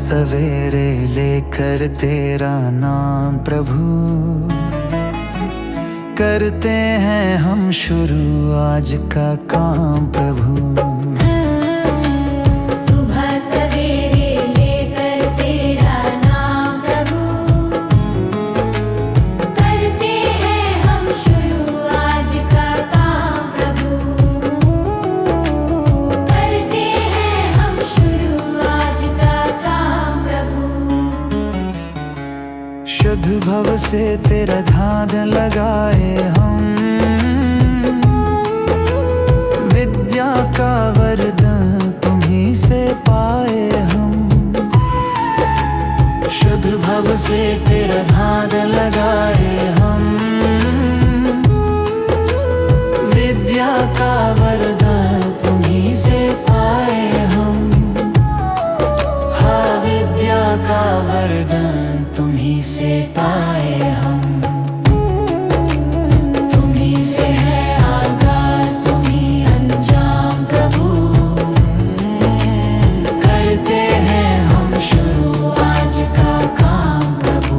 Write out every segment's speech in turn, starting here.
सवेरे लेकर तेरा नाम प्रभु, करते हैं हम शुरू आज का काम प्रभु। सुबह सवेरे लेकर तेरा नाम प्रभु, करते हैं हम शुरू आज का काम प्रभु, करते हैं हम शुरू आज का काम प्रभु। शुद्ध भव से तेरा ध्यान लगाए हम, विद्या का वरदान तुम्हीं से पाए हम। शुद्ध भव से तेरा ध्यान लगाए हम, विद्या का वरदान तुम्हीं से पाए हम। हाँ, विद्या का वरदान तुम्हीं से पाए हम। तुम्हीं से है आगाज, तुम्हीं अंजाम प्रभु, करते हैं हम शुरू आज का काम प्रभु।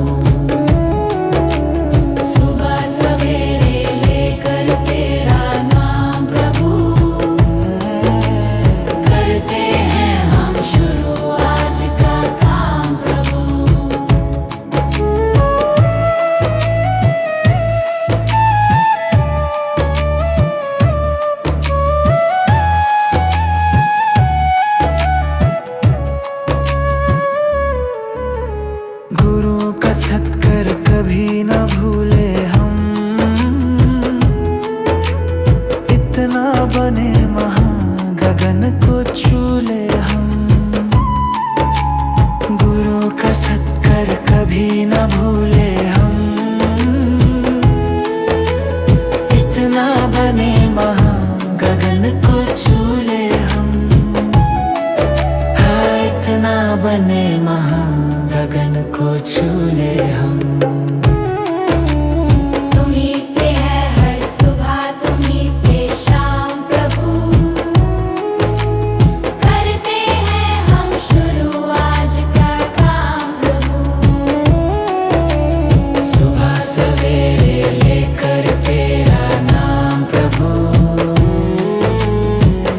सुबह सवेरे लेकर तेरा नाम प्रभु, करते हैं हम शुरू आज का काम प्रभु। गुरु का सत्कर कभी न भूले हम, इतना बने महान गगन को छू ले हम। गुरु का सत्कर कभी न भूले हम, इतना बने महान गगन को छू ले हम। हाँ, इतना बने महान गगन को छू ले हम। तुम्हीं से है हर सुबह, तुम्हीं से शाम प्रभु, करते हैं हम शुरू आज का काम प्रभु। सुबह सवेरे लेकर तेरा नाम प्रभु,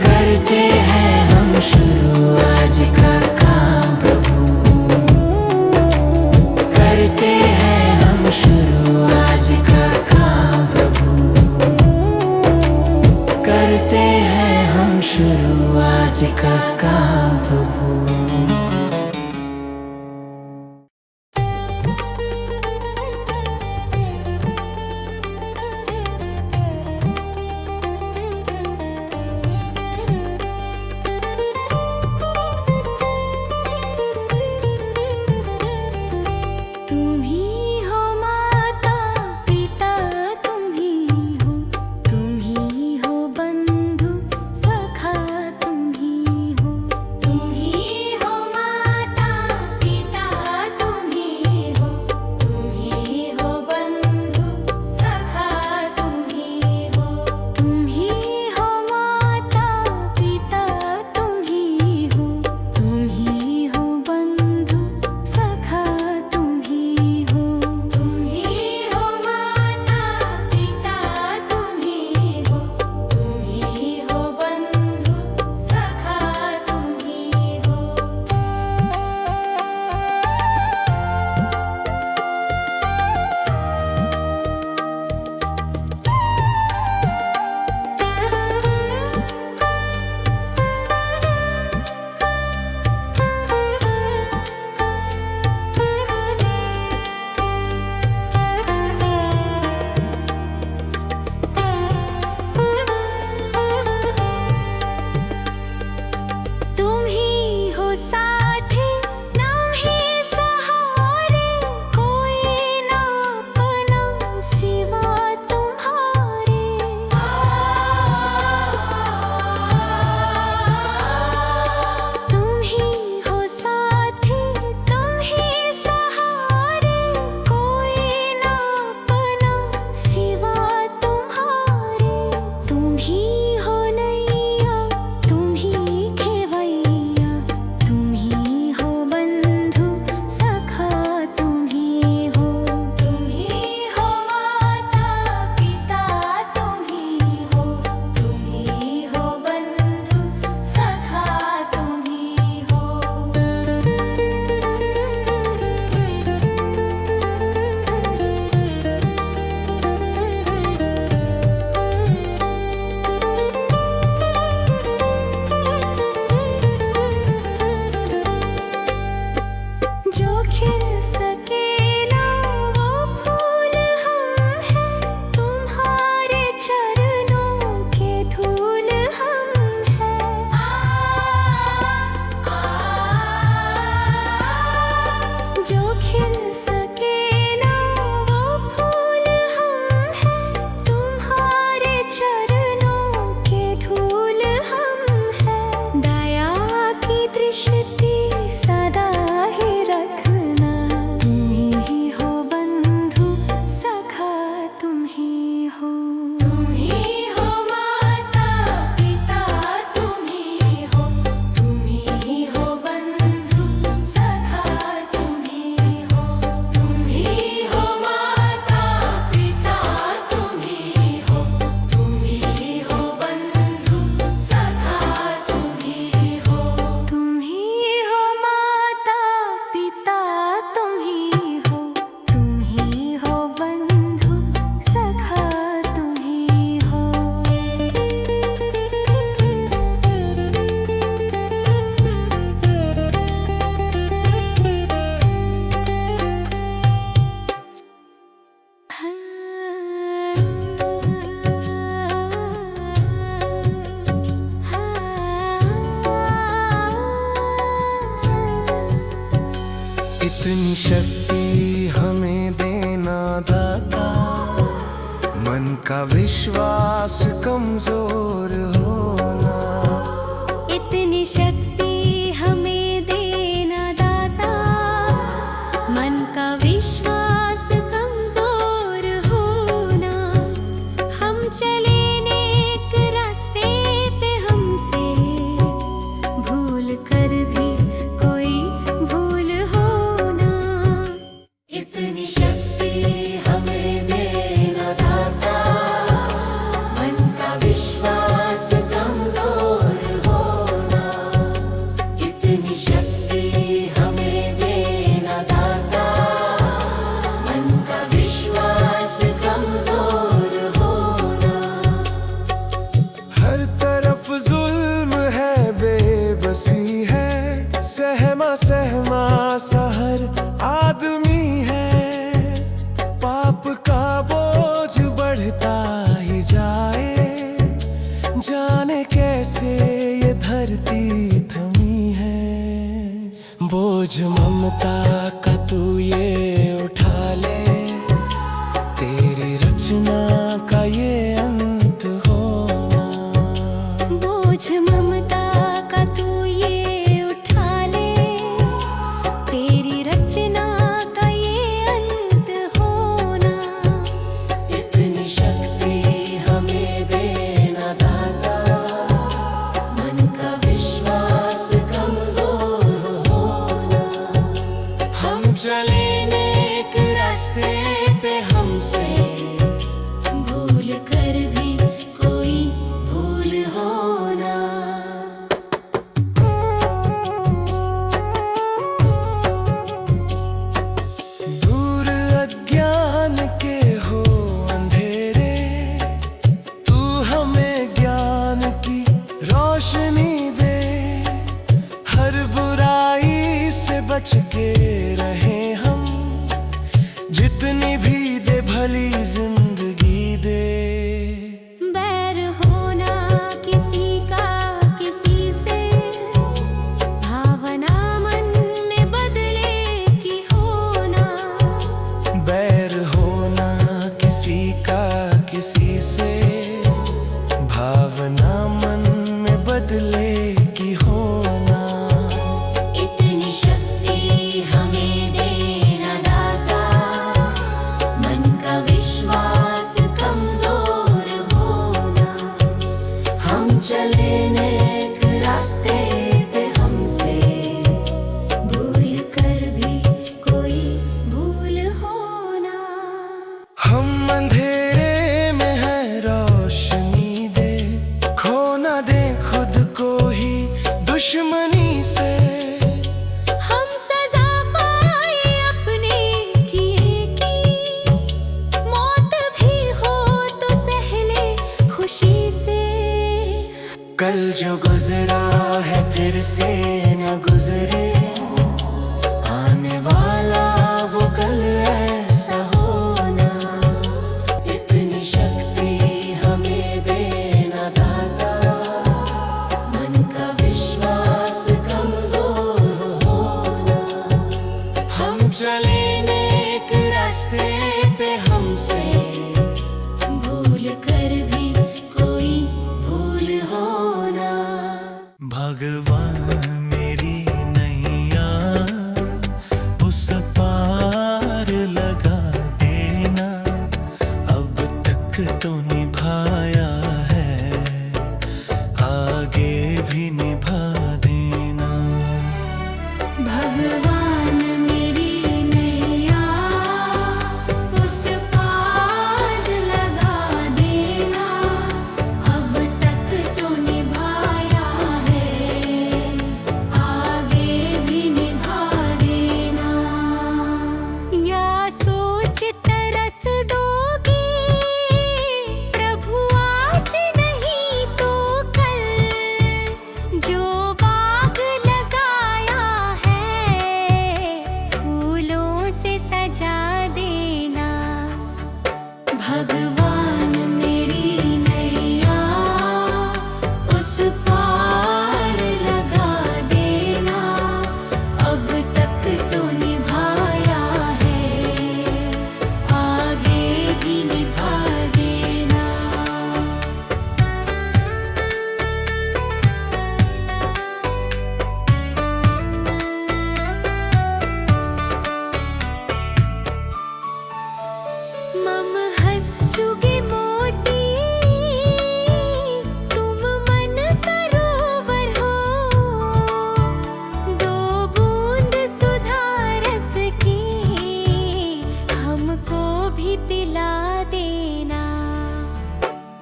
करते हैं हम शुरू आज का काम प्रभु, करते हैं हम का विश्वास कमजोर होना। इतनी शक्ति हमें देना दाता, मन का विश्वास कमजोर होना। हम चले नेक रास्ते पे, हमसे भूल कर भी कोई भूल होना। इतनी शक्ति हमें देना दाता, मन का विश्वास कमजोर होना। इतनी शक्ति हमें देना दाता, मन का विश्वास कमजोर होना। हर तरफ जुल्म है, बेबसी है, सहमा सहमा सा हर आदमी है। पाप का बोझ बढ़ता ही जाए, जाने कैसे ये धरती थमी है। बोझ ममता का तू ये उठा ले, तेरी रचना का ये अंत होना। बोझ ममता का तू ये उठा ले, तेरी रचना का ये अंत होना। इतनी शक्ति हमें देना दाता, मन का विश्वास कमजोर होना। हम चले नेक रास्ते पे, हमसे भूल कर भी कोई भूल होना। दूर अज्ञान के हो अंधेरे, तू हमें ज्ञान की रोशनी दे। हर बुराई से बच के रहे हम, जितनी भी दे भली जिंदगी दे। बैर होना किसी का किसी से, भावना मन में बदले की होना। बैर होना किसी का किसी से, भावना मन में बदले की होना। इतनी शक्ति हमें देना दाता, मन का विश्वास चुगे मोती तुम मन सरोवर हो, दो बूंद सुधा रस की हमको भी पिला देना।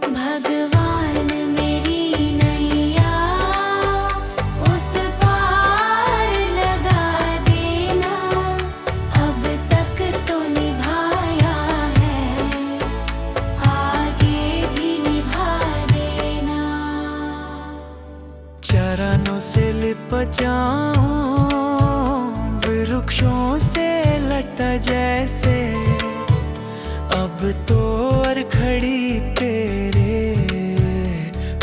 भगवान मेरी नैया उस पार लगा देना, अब तक तो निभाया है, आगे भी निभा देना। चरणों से लिप जाऊं वृक्षों से लटा जैसे, अब तो और खड़ी तेरे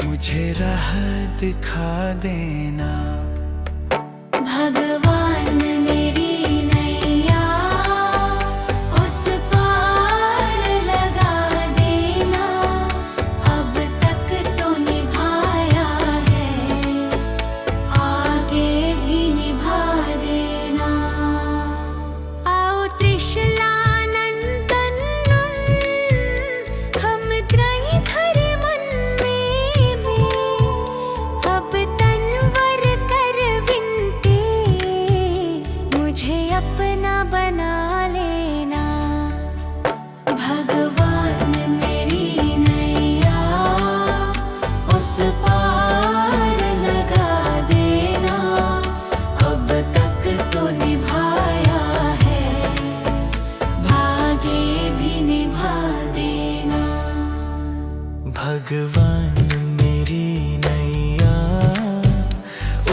मुझे राह दिखा देना। भगवान मेरी नैया उस पार लगा देना, अब तक तो निभाया है, आगे भी निभा देना। आओ त्रिशलानंदन हम त्रयधर मन में, अब तनवर कर विनती मुझे अपना बना लेना। भगवान मेरी नैया उस पार लगा देना, अब तक तो निभाया है, आगे भी निभा देना। भगवान मेरी नैया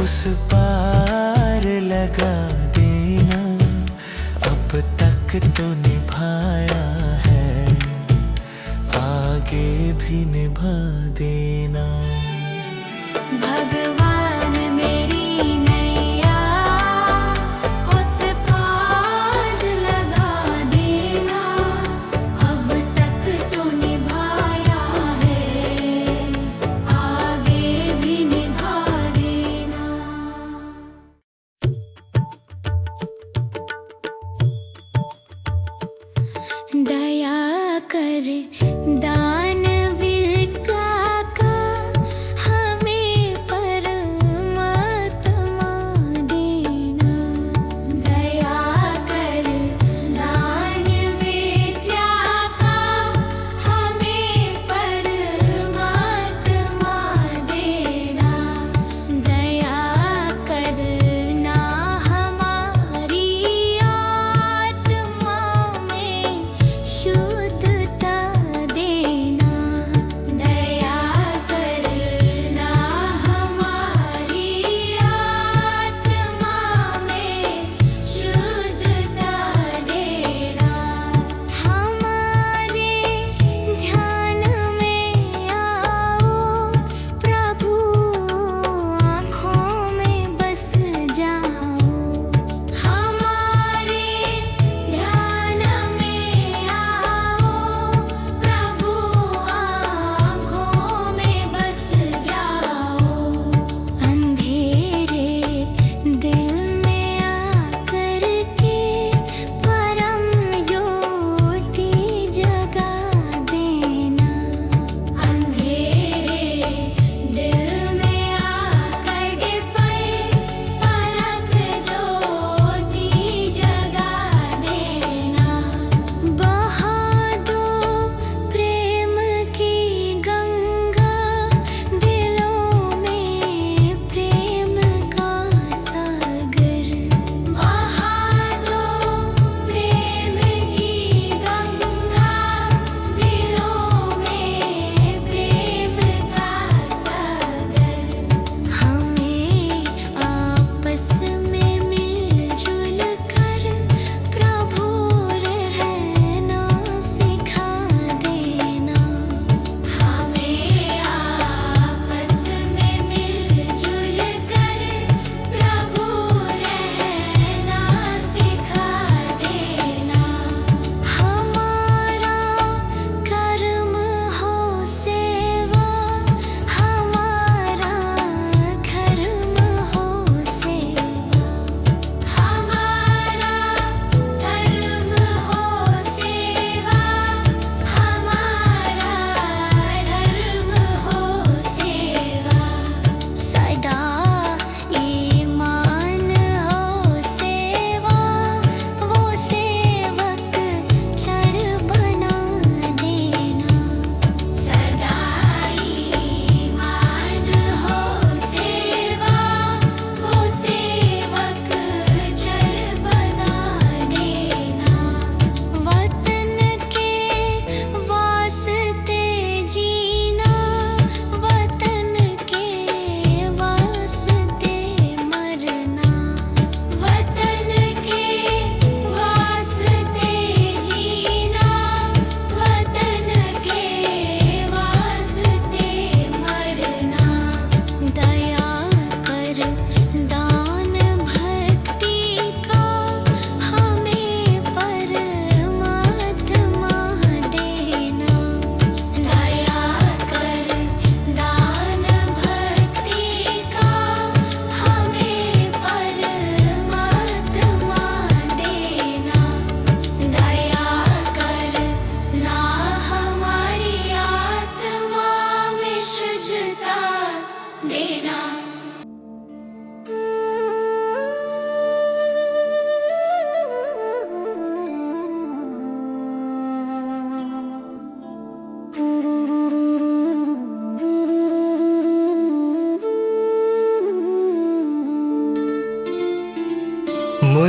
उस पार लगा देना, अब तक तो निभाया है, आगे भी निभा देना। भगवान मेरी नैया उस पार लगा देना, अब तक तो निभाया है, आगे भी निभा देना। दया कर दानवीर का हमें परमात्मा देना। दया कर दानवीर का हमें परमात्मा देना। दया करना हमारी आत्मा में शुद्धता देना।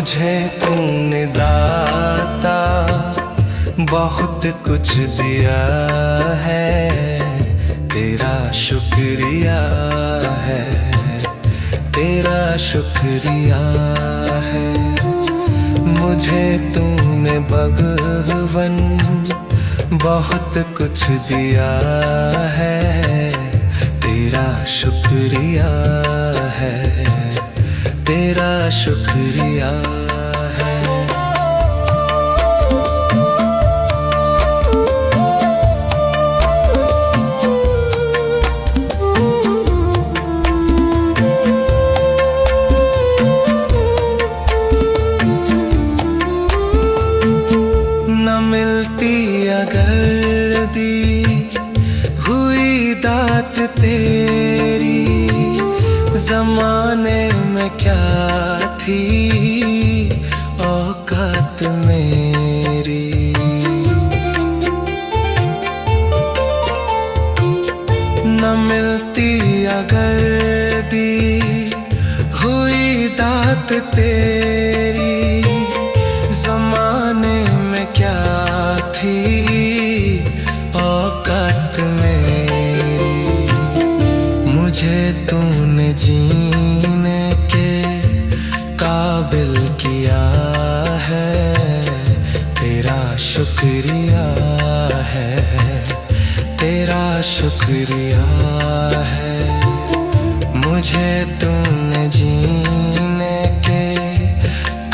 मुझे तूने दाता बहुत कुछ दिया है, तेरा शुक्रिया है, तेरा शुक्रिया है। मुझे तूने भगवन बहुत कुछ दिया है, तेरा शुक्रिया है, तेरा शुक्रिया है। न मिलती अगर दी हुई दात तेरी, जमाने में क्या थी औकात मेरी। न मिलती अगर दी हुई दात तेरी, जमाने में क्या थी औकात मेरी। मुझे तूने जीने के काबिल किया है, तेरा शुक्रिया है, तेरा शुक्रिया है। मुझे तूने जीने के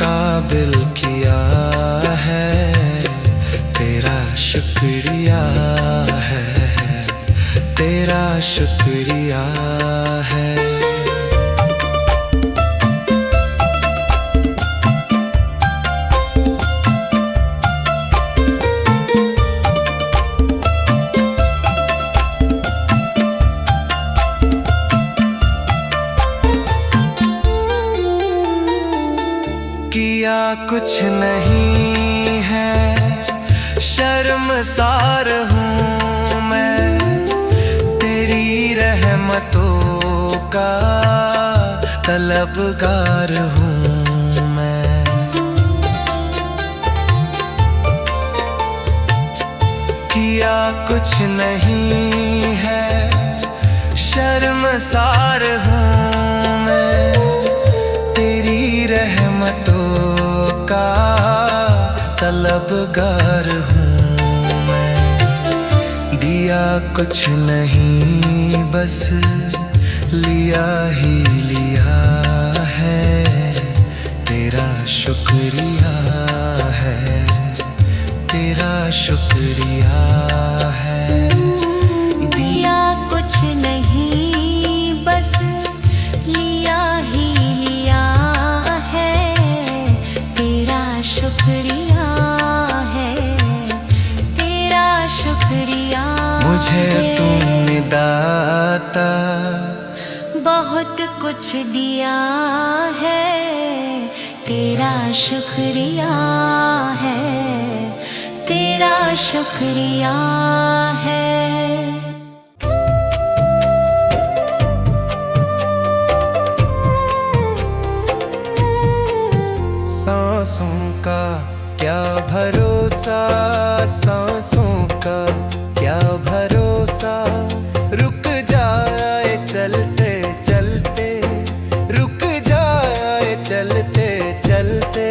काबिल किया है, तेरा शुक्रिया है, तेरा शुक्रिया है। किया कुछ नहीं है, शर्मसार हूँ मैं, तेरी रहमतों का तलबगार हूँ मैं। किया कुछ नहीं है, शर्मसार हूँ मैं, तेरी रहमतों का तलबगार हूँ मैं। दिया कुछ नहीं बस लिया ही लिया है, तेरा शुक्रिया है, तेरा शुक्रिया है। दिया कुछ नहीं बस लिया ही लिया है, तेरा शुक्रिया है, तेरा शुक्रिया। मुझे तूने दाता बहुत कुछ दिया है, तेरा शुक्रिया है, तेरा शुक्रिया है। सांसों का क्या भरोसा, सांसों का क्या भरोसा, रुक जाए चलते चलते, रुक जाए चलते चलते।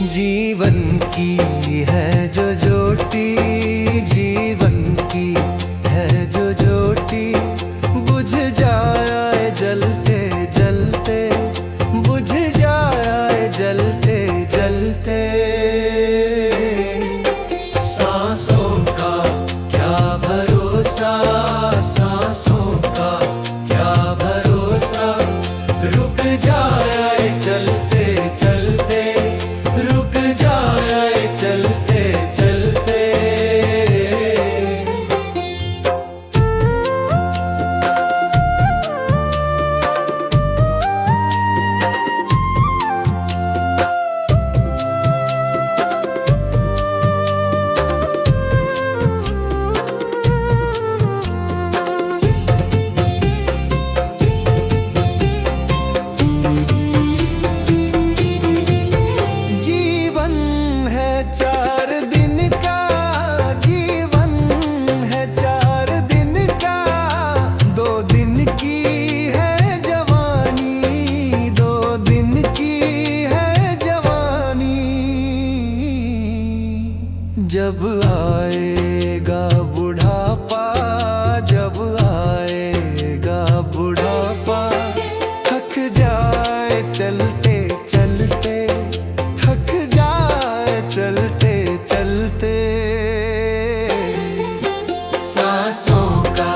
जीवन की है जो ज्योति, जीवन की है जो ज्योति, बुझ जाए जलते जलते, बुझ जाए जलते जलते। सांसों का क्या भरोसा, सांसों का क्या भरोसा, रुक जाए चलते चलते, रुक जाए चलते चलते। चार दिन का जीवन है, 4 दिन का, 2 दिन की है जवानी, 2 दिन की है जवानी। जब आएगा बुढ़ापा, जब आएगा बुढ़ापा, थक जाए चलते चलते, थक जाए चलते चलते। सांसों का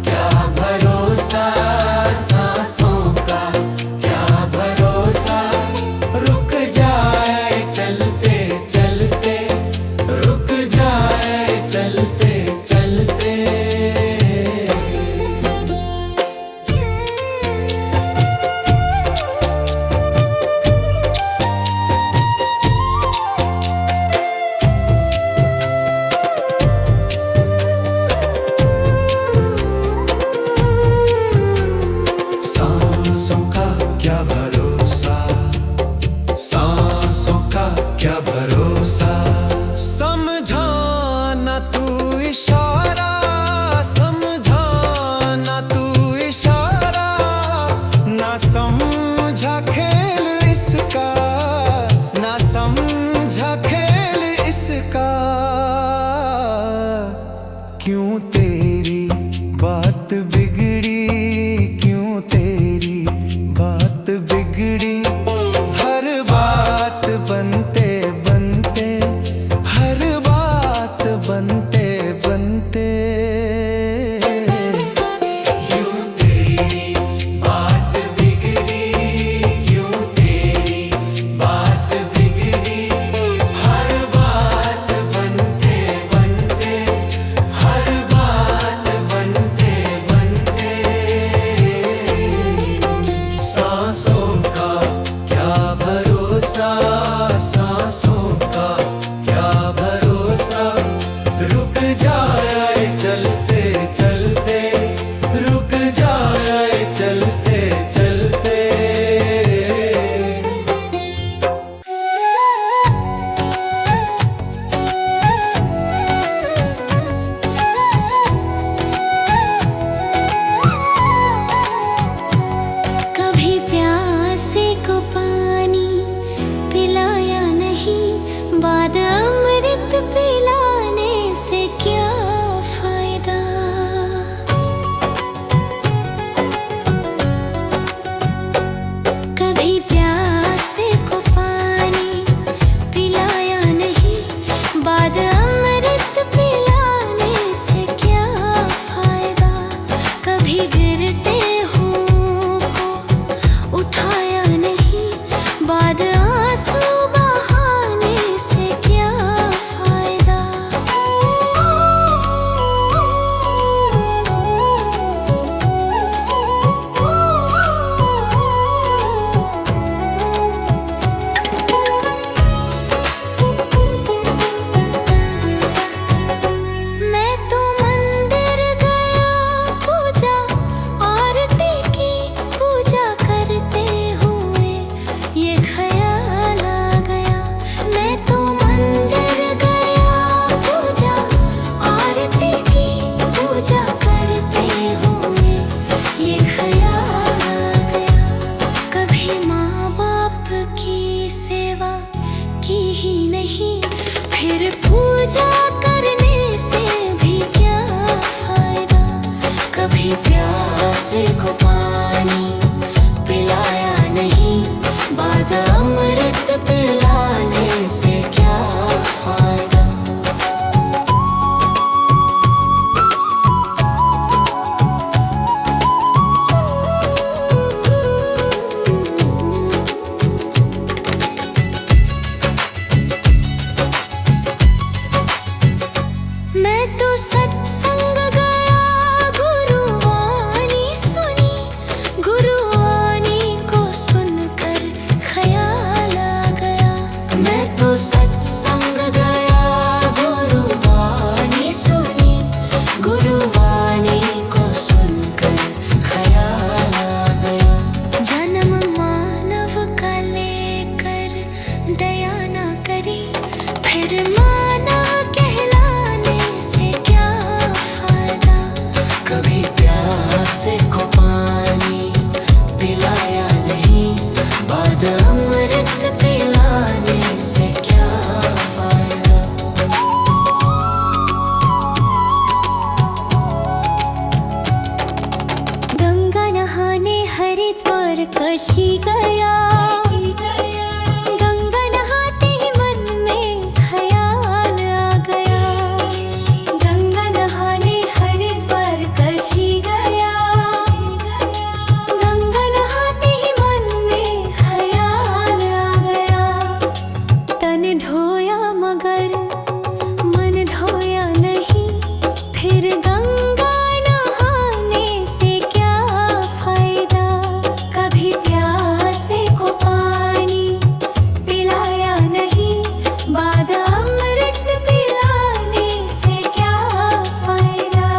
क्या भरोसा, सांसों का क्या भरोसा, रुक जाए चलते चलते, रुक जाए चलते चलते। सांसों का क्या भरोसा, सांसों का क्या भरोसा। समझा ना तू इशारा, समझा ना तू इशारा, ना समझा खेल इसका, ना समझा खेल इसका। क्यों तेरी बात बिगड़ी, क्यों तेरी बात बिगड़ी, हर बात बनते बनते, हर बात बनते बनते। क्यों तेरी बात बिगड़ी, क्यों तेरी बात बिगड़ी, हर बात बनते बनते, हर बात बनते बनते। सांसों का क्या भरोसा, सांसों का क्या भरोसा, रुक जाए चलते चलते, रुक जाए चलते चलते। कभी प्यासे को पानी पिलाया नहीं, बाद अमृत पिलाने से क्या फायदा। कभी प्यासे को पानी पिलाया नहीं, बाद अमृत पिलाने से क्या फायदा। कभी गिरते हुओं को उठाया नहीं, बाद आंसू बहाने से क्या फायदा। मैं तो मंदिर गया, पूजा आरती की, पूजा करते हुए ये ख्याल आ गया। मैं तो मंदिर गया, पूजा आरती की, पूजा करते हुए ये ख्याल आ गया। कभी माँ बाप की सेवा की ही नहीं, फिर पूजा करने से भी क्या फायदा। कभी प्यासे को पानी पिलाया नहीं, बाद अमृत पिलाने से क्या फायदा। मैं तो सत्संग गया, गुरुवाणी सुनी, गुरुवाणी को सुनकर ख्याल आ गया। मैं तो सत्संग गया, गुरुवाणी सुनी, गुरुवाणी को सुनकर ख्याल आ गया। जन्म मानव का लेकर दया ना करी, फिर फिर माना कहलाने से क्या फायदा। कभी प्यासे को पानी पिलाया नहीं, बाद अमृत पिलाने से क्या फायदा। गंगा नहाने हरिद्वार काशी गया, गंगा नहाते ही मन में ख्याल आ गया। गंगा नहाने हरिद्वार काशी गया, गंगा नहाते ही मन में ख्याल आ गया। तन धोया मगर मन धोया नहीं, फिर गंगा नहाने से क्या फायदा। कभी प्यासे को पानी पिलाया नहीं, बाद अमृत पिलाने से क्या फायदा।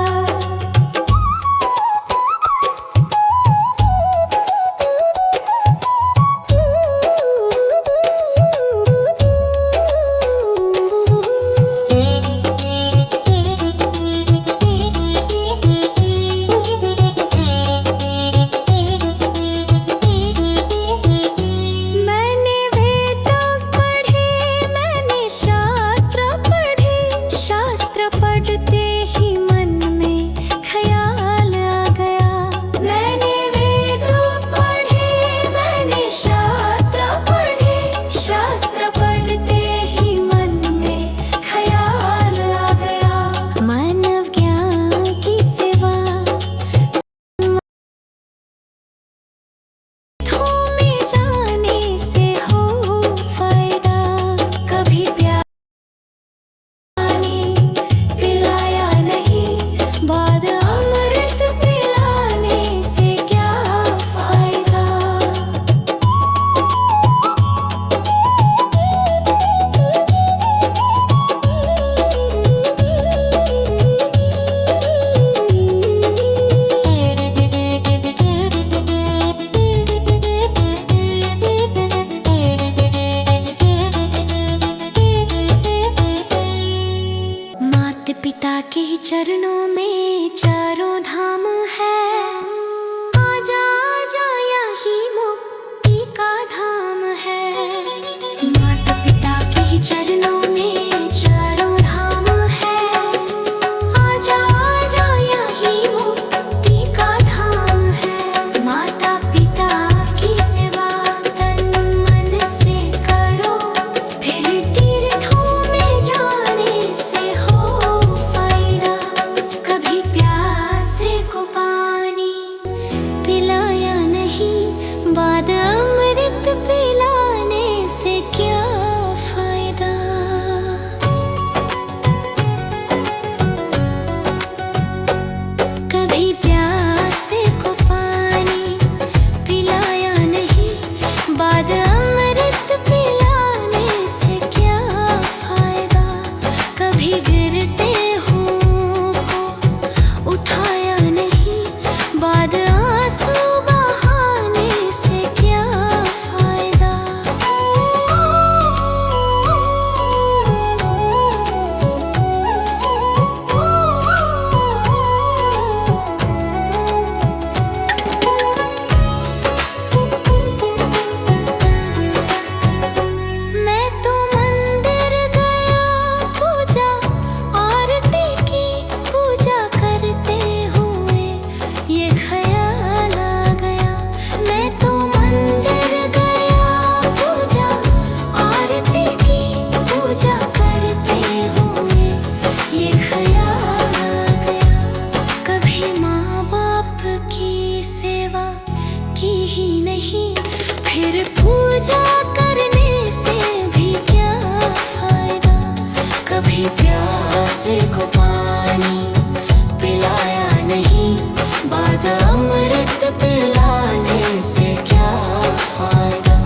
मैंने वेद पढ़े, मैंने शास्त्र पढ़े, शास्त्र पढ़ते ही मन में ख्याल आ गया। मैंने वेद पढ़े, मैंने शास्त्र पढ़े, शास्त्र पढ़ते ही मन में ख्याल आ गया। मानव ज्ञान की सेवा में जाने से हो फायदा। कभी पानी पिलाया नहीं, बाद अमृत पिलाने से क्या फायदा। माता पिता के ही चरणों में चारों धाम है। आजा आजा यही मुक्ति का धाम है। माता पिता के ही चरणों में चारों धाम है। आजा आजा यही मुक्ति का धाम है। माता पिता की सेवा तन मन से करो, फिर तीर्थों में जाने से हो फायदा। कभी प्यासे को पानी पिलाया नहीं, बाद अमृत पिलाने से क्या फायदा। कभी प्यासे को पानी पिलाया नहीं, बाद अमृत पिलाने से क्या फायदा। कभी गिरते हुओं को उठाया नहीं, बाद आंसू बहाने से क्या फायदा। मैं तो मंदिर गया, पूजा आरती की, पूजा करते हुए ये ख्याल आ गया। मैं तो मंदिर गया, पूजा आरती की, पूजा करते हुए ये ख्याल आ गया। कभी माँ बाप की सेवा की ही नहीं, फिर पूजा करने से भी क्या फायदा। कभी प्यासे को पानी पिलाया नहीं, बाद अमृत पिलाने से क्या फायदा।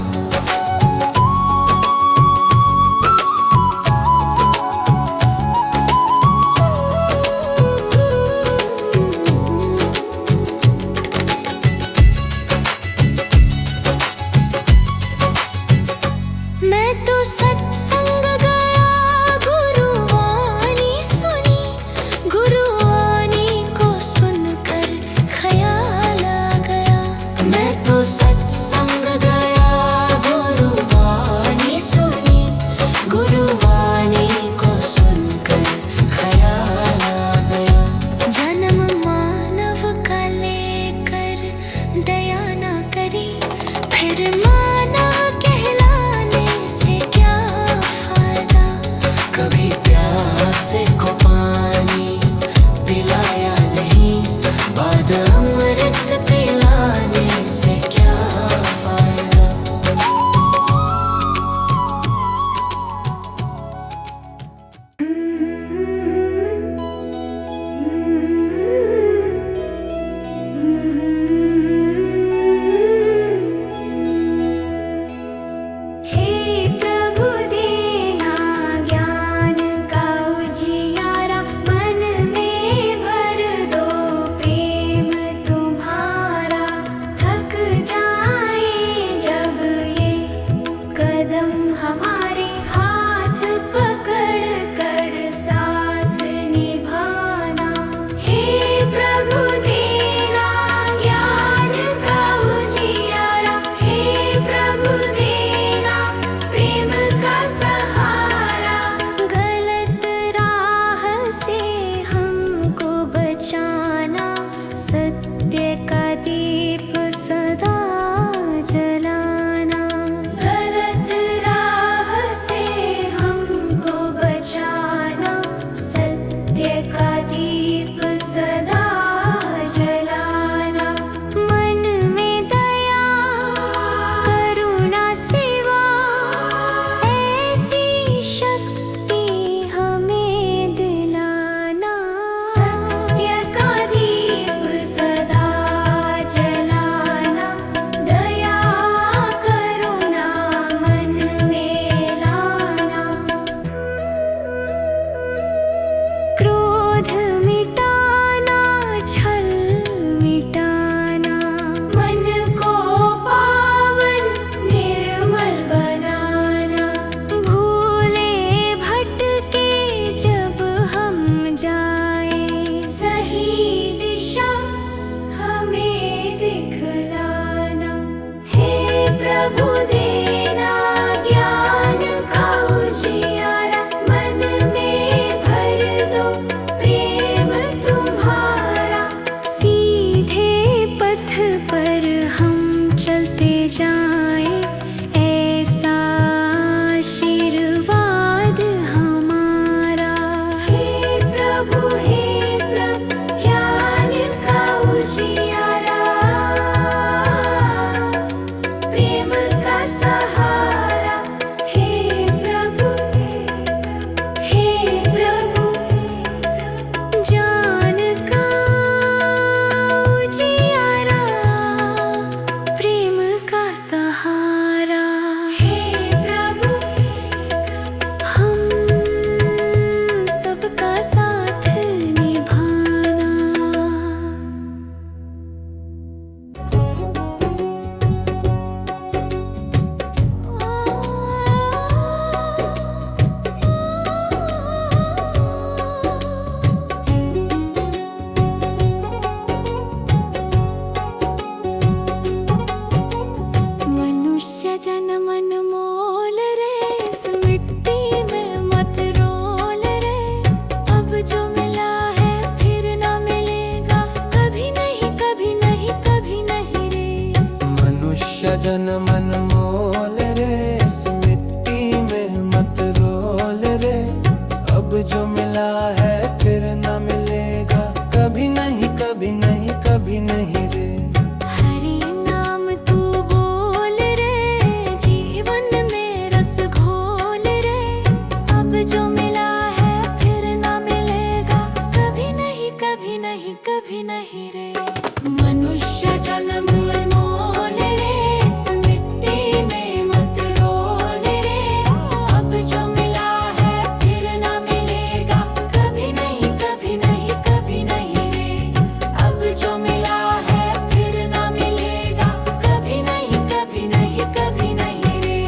कभी प्यासे को पानी पिलाया नहीं, बाद अमृत पिलाने से क्या फायदा। हे प्रभु देना ज्ञान का उजियारा, मन में भर दो प्रेम तुम्हारा। थक जाए जब ये कदम हमारे, हाथ पकड़ कर साथ निभाना। हे प्रभु देना ज्ञान का उजियारा, हे प्रभु देना प्रेम का सहारा। गलत राह से हमको बचाना, सत्य का दीप सदा जलाना। गलत राह से हमको बचाना, सत्य का दीप सदा जलाना। मन में दया करुणा सेवा, ऐसी शक्ति हमें दिलाना। सत्य का दीप सदा जलाना, दया करुणा मन में लाना। क्रोध मिटाना, छल मिटाना, मन को पावन निर्मल बनाना। भूले भटके जब हम जाए, सही दिशा हमें दिखलाना। हे प्रभु देना ज्ञान का उजियारा, मन में भर दो प्रेम तुम्हारा। सीधे पथ पर हम चलते जाए, ऐसा आशीर्वाद हमारा। हे प्रभु ज्ञान का उजियारा, प्रेम का सहारा। हे प्रभु जान का उजियारा, प्रेम का सहारा। हे प्रभु हम सबका साथ निभाना। मनुष्य जन मन मोल रे, इस मिट्टी में मत रोल रे। अब जो मिला है फिर ना मिलेगा, कभी नहीं कभी नहीं कभी नहीं रे। मनुष्य जन मन मोल रे, इस मिट्टी में मत रोल रे। अब जो मिला है फिर न मिलेगा, कभी नहीं कभी नहीं कभी नहीं रे। हरि नाम तू बोल रे, जीवन में रस घोल रे। अब जो मिला है फिर ना मिलेगा, कभी नहीं कभी नहीं कभी नहीं रे। मनुष्य जन्म मोल रे, इस मिट्टी में मत रोल रे। अब जो मिला है फिर ना मिलेगा, कभी नहीं कभी नहीं कभी नहीं रे। अब जो मिला है फिर ना मिलेगा, कभी नहीं कभी नहीं कभी नहीं रे।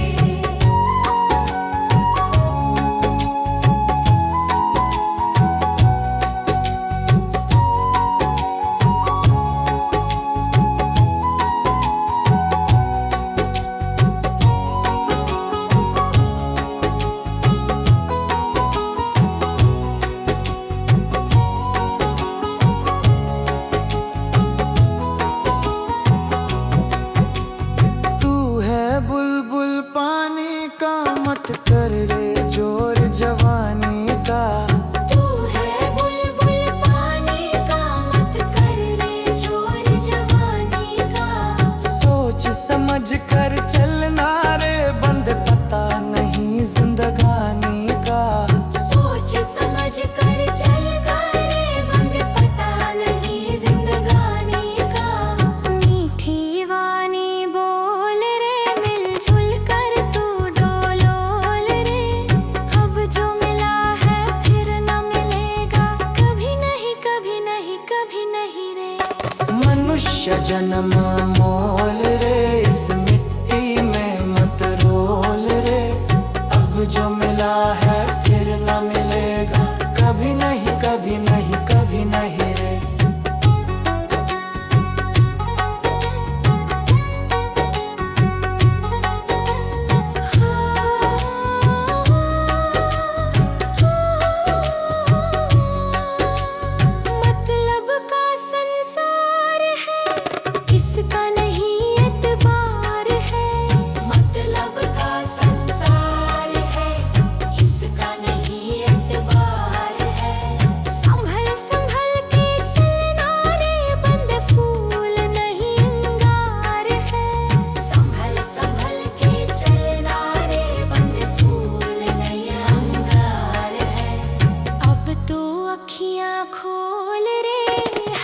जन्म मोल रे, इस मिट्टी में मत रोल रे। अब जो मिला है फिर न मिलेगा, कभी नहीं कभी नहीं कभी नहीं रे। मतलब का संसार है, इसका नहीं एतबार है। मतलब का संसार है, इसका नहीं एतबार है। संभल संभल के चलना रे, बंद फूल नहीं अंगार है। संभल संभल के चलना रे, बंद फूल नहीं अंगार है। अब तो अखियां खोल रे,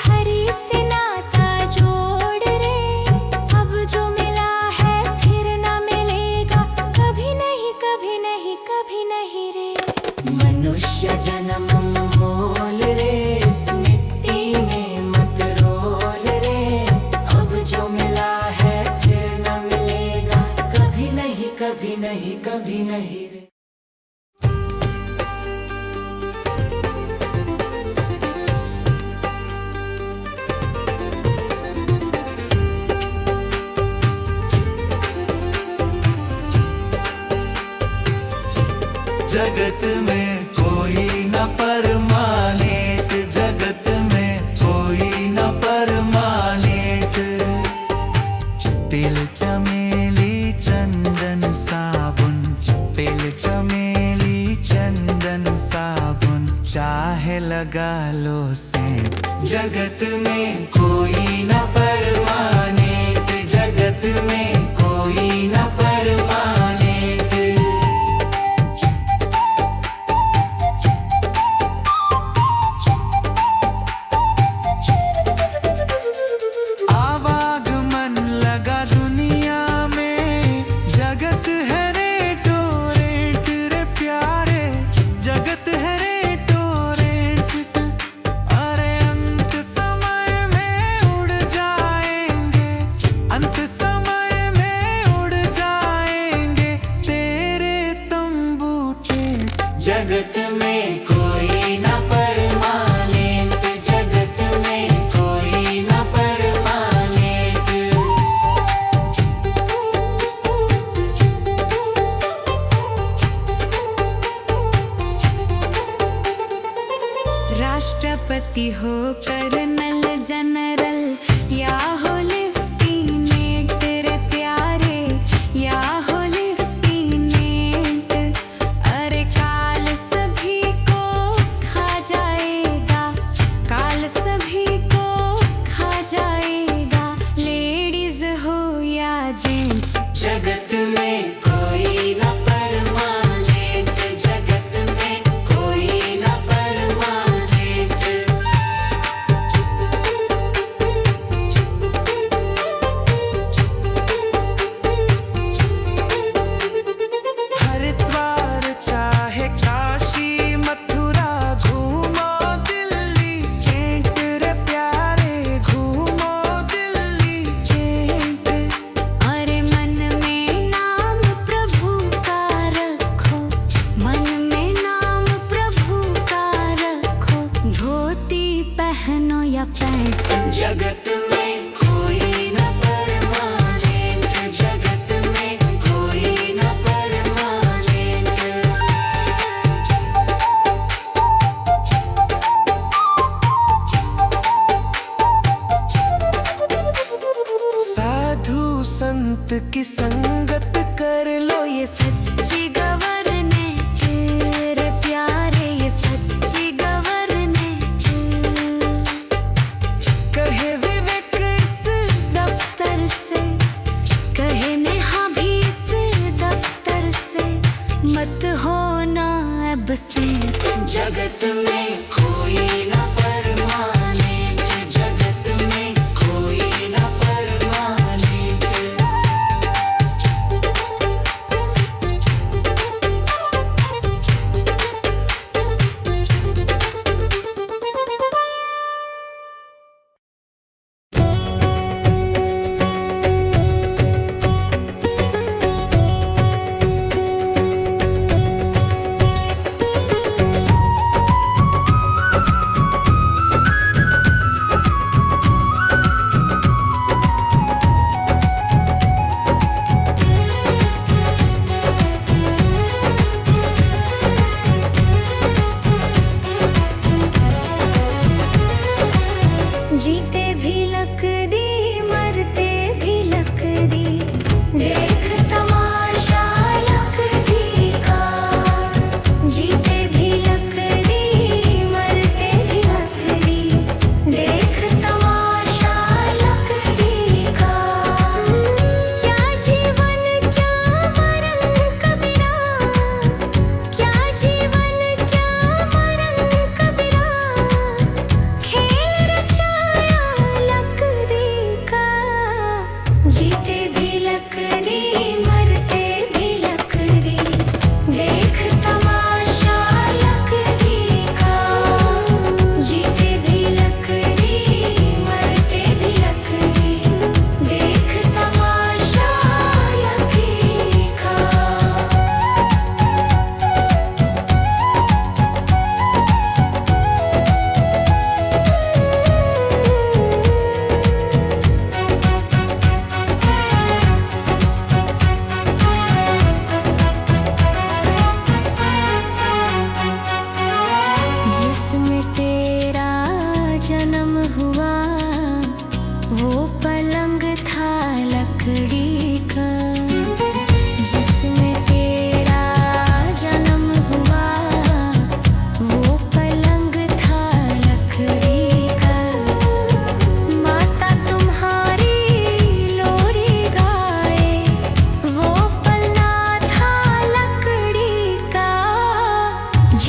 हरी से नाता जोड़ रे। अब जो मिला है फिर ना मिलेगा, कभी नहीं कभी नहीं कभी नहीं रे। मनुष्य जन्म मोल रे, इस मिट्टी में मत रोल रे। अब जो मिला है फिर ना मिलेगा, कभी नहीं कभी नहीं कभी नहीं रे। जगत में कोई न परमानेंट, जगत में कोई न परमानेंट। तिल चमेली चंदन साबुन, तिल चमेली चंदन साबुन, चाहे लगा लो सेंट। जगत में कोई न परमानेंट, जगत में कोई न परमानेंट। आवागमन लगा दुनिया में, जगत है रे टोरेंट रे प्यारे, जगत है रे टोरेंट। अरे अंत समय में उड़ जाएंगे, अंत समय में उड़ जाएंगे तेरे तंबू टेंट। जगत में कोई न परमानेंट, जगत में कोई न परमानेंट। राष्ट्रपति हो कर्नल जनरल, या हो लेफ्टिनेंट रे प्यारे, या हो लेफ्टिनेंट। अरे काल सभी को खा जाएगा, काल सभी को खा जाएगा, लेडीज हो या जेंट्स। जगत में कोई न परमानेंट, जगत में कोई न परमानेंट। हरिद्वार चाहे काशी मथुरा, घूमो दिल्ली कैंट रे प्यारे, घूमो दिल्ली कैंट। अरे मन में नाम प्रभु का रखो, मन में नाम प्रभु का रखो, धोती पहनो या पैंट। जगत में कोई न परमानेंट, जगत में कोई न परमानेंट। साधु संत की संगत कर लो, ये सच्ची गवर्नेंट रे प्यारे, ये सच्ची गवर्नेंट। कहे विवेक इस दफ्तर से, कहे नेहा भी इस दफ्तर से, मत होना एब्सेंट। जगत में कोई न परमानेंट, जगत में कोई न परमानेंट।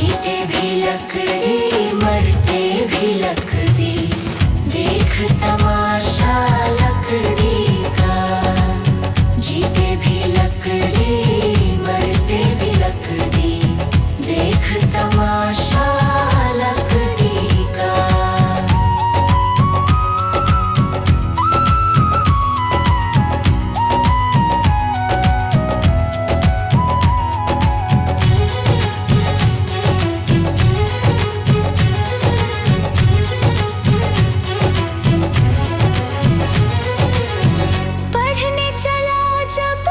जीते भी लकड़ी मरते भी लकड़ी देख तमाशा लकड़ी का जीते भी लकड़ी मरते भी लकड़ी देख तमाशा लकड़ी का पढ़ने चला जब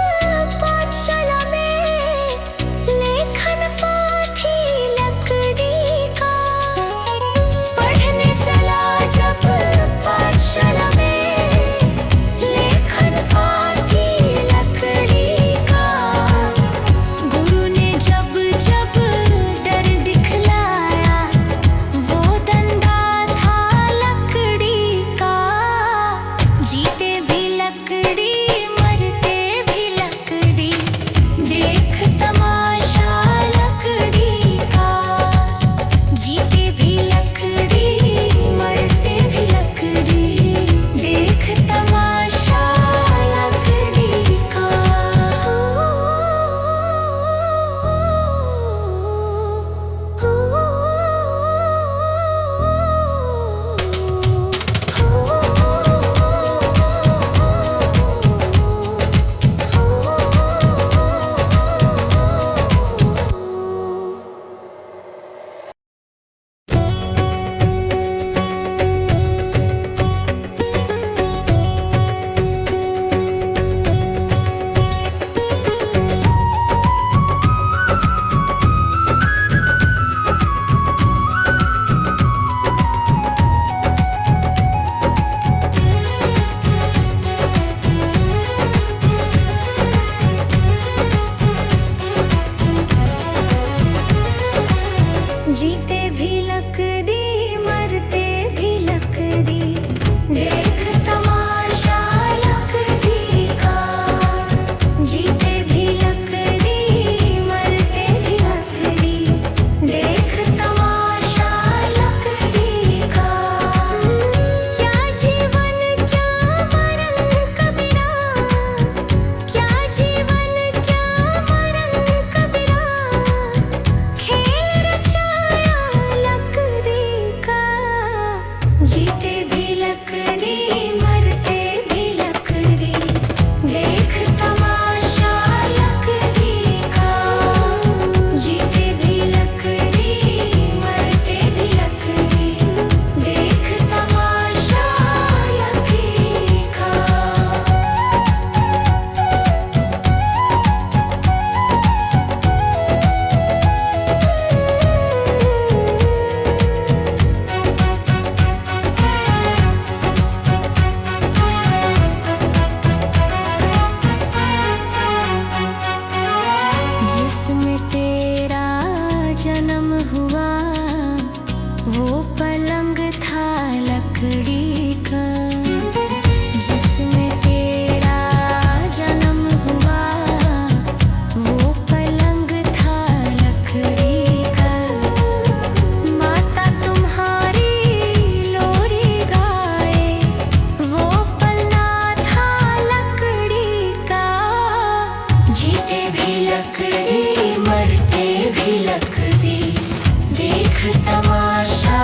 पाठशाला में लेखन पाथी लकड़ी का पढ़ने चला जब पाठशाला में लेखन पाथी लकड़ी का गुरु ने जब जब डर दिखलाया वो डंडा था लकड़ी का जीते भी लकड़ी मरते भी लकड़ी देख तमाशा लकड़ी का जीते भी लकड़ी मरते भी लकड़ी देख तमाशा लकड़ी का जीते भी लकड़ी मरते भी लकड़ी देख तमाशा लकड़ी का जीते भी लकड़ी मरते भी लकड़ी देख तमाशा लकड़ी का क्या जीवन क्या मरण कबीरा क्या जीवन क्या मरण कबीरा खेल रचाया लकड़ी का जीते भी लकड़ी मरते भी लकड़ी देख तमाशा लकड़ी का जीते भी लकड़ी मरते भी लकड़ी देख तमाशा लकड़ी का जिसमें तेरा जन्म हुआ वो पलंग था लकड़ी का जिसमें तेरा जन्म हुआ वो पलंग था लकड़ी का माता तुम्हारी लोरी गाए वो पलना था लकड़ी का जीते भी लकड़ी मरते भी लकड़ी देख तमाशा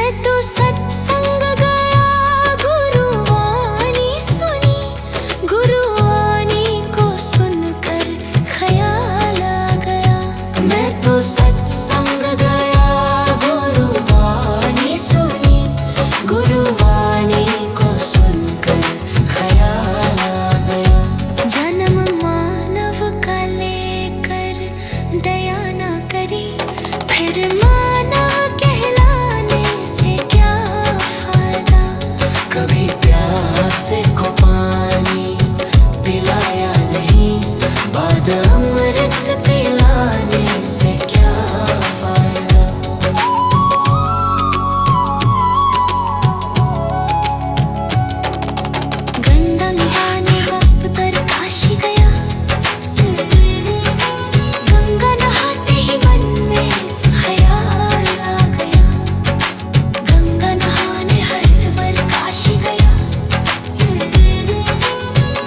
मैं तो सत्संग गया, गुरुवाणी सुनी, गुरुवाणी को सुनकर ख्याल आ गया। मैं तो सत्संग गया, गुरुवाणी सुनी, गुरुवाणी को सुनकर ख्याल आ गया। जन्म मानव का लेकर दया न करी, फिर मानव कहलाने से क्या फायदा। कभी प्यासे को पानी पिलाया नहीं, बाद अमृत पिलाने से क्या फायदा। गंगा नहाने वक्त पर काशी गया, गंगा नहाते ही मन में ख्याल आ गया। गंगा नहाने हरिद्वार काशी गया,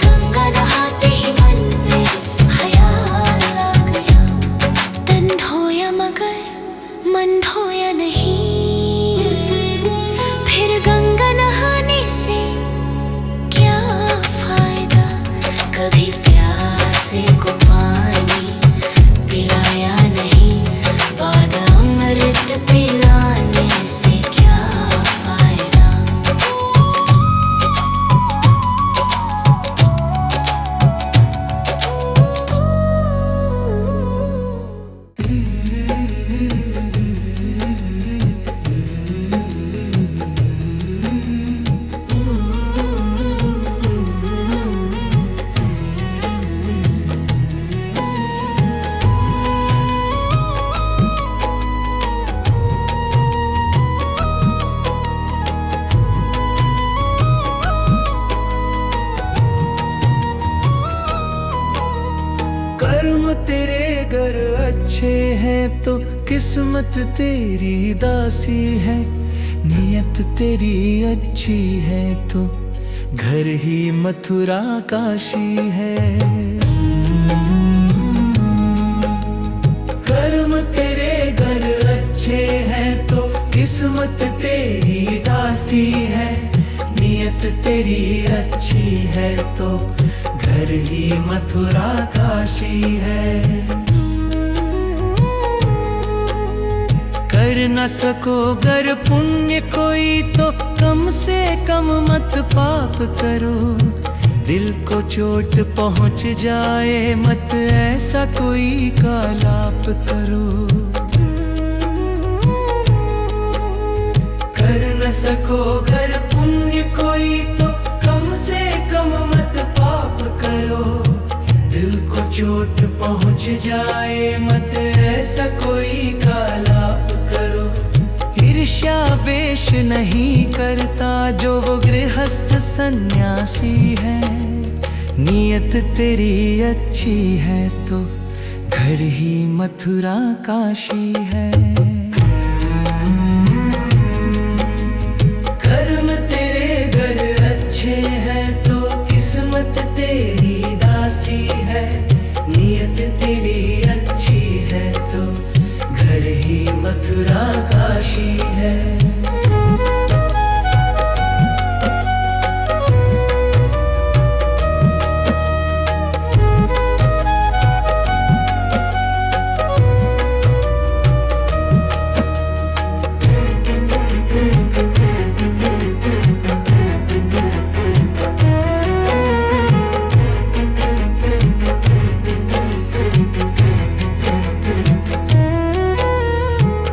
गंगा नहाते ही मन में ख्याल आ गया। तन धोया मगर मन धोया नहीं, फिर गंगा नहाने से क्या फायदा। कभी प्यासे को पानी पिलाया नहीं, बाद अमृत पिलाने से क्या फायदा। कर्म तेरे घर अच्छे हैं तो किस्मत तेरी दासी है। नियत तेरी अच्छी है तो घर ही मथुरा काशी है। कर्म तेरे घर अच्छे हैं तो किस्मत तेरी दासी है। नियत तेरी अच्छी है तो घर ही मथुरा काशी है। कर न सको गर पुण्य कोई तो कम से कम मत पाप करो। दिल को चोट पहुंच जाए मत ऐसा कोई कालाप करो। कर न सको गर पुण्य कोई तो कम से कम मत पाप करो। दिल को चोट पहुंच जाए मत ऐसा कोई कालाप करो। ईर्ष्या वेश नहीं करता जो वो गृहस्थ सन्यासी है। नियत तेरी अच्छी है तो घर ही मथुरा काशी है। कर्म तेरे घर अच्छे हैं तो किस्मत तेरी दासी है। नियत तेरी अच्छी है तो घर ही मथुरा काशी है।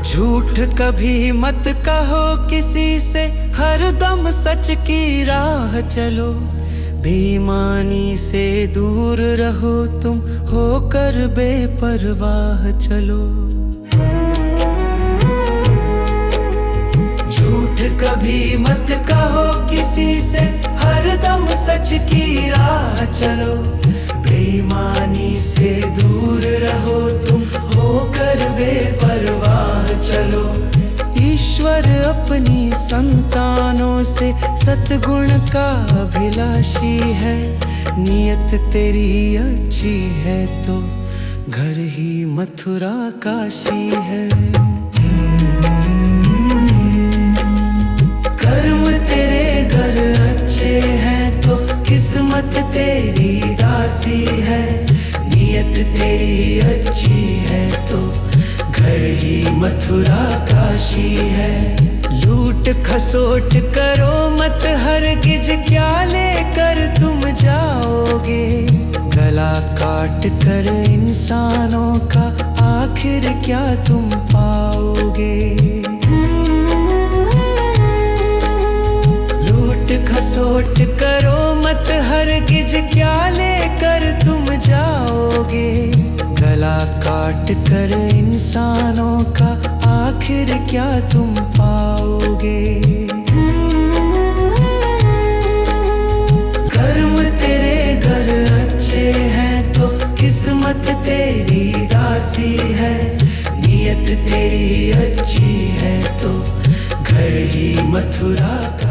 झूठ कभी मत कहो किसी से, हरदम सच की राह चलो। बेईमानी से दूर रहो तुम, होकर बेपरवाह चलो। झूठ कभी मत कहो किसी से, हरदम सच की राह चलो। बेईमानी से दूर रहो तुम, होकर बेपरवाह चलो। ईश्वर अपनी संतानों से सतगुण का अभिलाषी है। नियत तेरी अच्छी है तो घर ही मथुरा काशी है। तेरी दासी है, नियत तेरी अच्छी है तो घर ही मथुरा काशी है। लूट खसोट करो मत हरगिज, क्या लेकर तुम जाओगे? गला काट कर इंसानों का आखिर क्या तुम पाओगे? लूट खसोट करो मत हरगिज, क्या लेकर तुम जाओगे? गला काट कर इंसानों का आखिर क्या तुम पाओगे? कर्म तेरे घर अच्छे हैं तो किस्मत तेरी दासी है, नियत तेरी अच्छी है तो घर ही मथुरा का